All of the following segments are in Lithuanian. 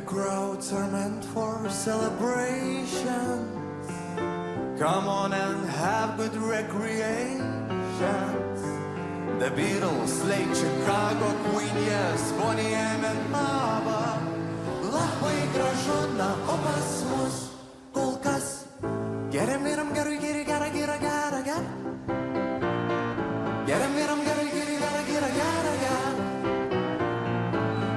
crowds are meant for celebrations. Come on and have good recreations. The Beatles, late Chicago, Queen, yes, Bonnie M and Mama. Labai gražu, na, o pas mus kol kas. Geriam, vyram, gerai, geri, gera, gera, gera, gera. Geriam, vyram, gerai, geri, gera, gera, gera, gera.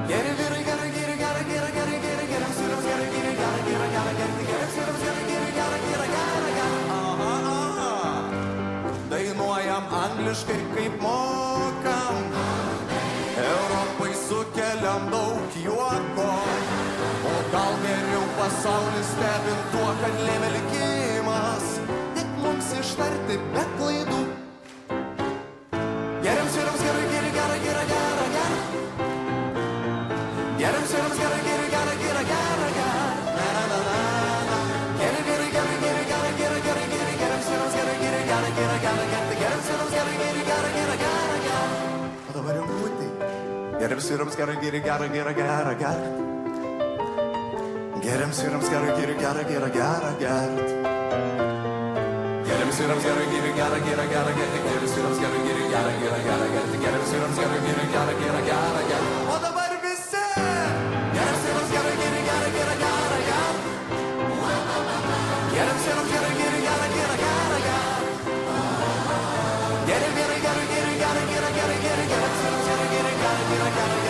Geri, vyrai, gerai, geri, gera, gera, gera, gera. Geriam, sirams, gerai, geri, gera, gera, gera, gera. Geriam, sirams, gerai, geri, gera, gera, gera, gera. Aha, aha. Dainuojam angliškai kaip mokam. Europai sukeliam daug juoko. O gal geriau pasaulis stebint tuo, kad lėmė likimas. Tik mums ištarti be klaidų. Geriam sirams gerai, geri, gera, gera, gera, gera. Geriam sirams gerai, geri, gera, gera, gera, gera. Na, na, na, na, na. Geri, geri, geri, geri, gera, gera, gera, geri. Geriam sirams gerai, geri, gera, gera, gera, gera. Geriam sirams gerai, geri, gera, gera, gera, gera. O dabar jau būti. Geriam sirams gerai, geri, gera, gera, gera, gera. Geriam sirams gerai, geri, gera, gera, gera, gera. Geriam sirams gerai, geri, gera, gera, gera, gera. Geriam sirams gerai, geri, gera, gera, gera, gera. Geriam sirams gerai, geri, gera, gera, gera, gera. O dabar visi! Geriam sirams gerai, geri, gera, gera, gera, gera. Geriam sirams gerai, geri, gera, gera, gera, gera. Geriam gerai, gera, geri, gera, gera, gera, gera. Geriam sirams gerai, geri, gera, gera, gera, gera.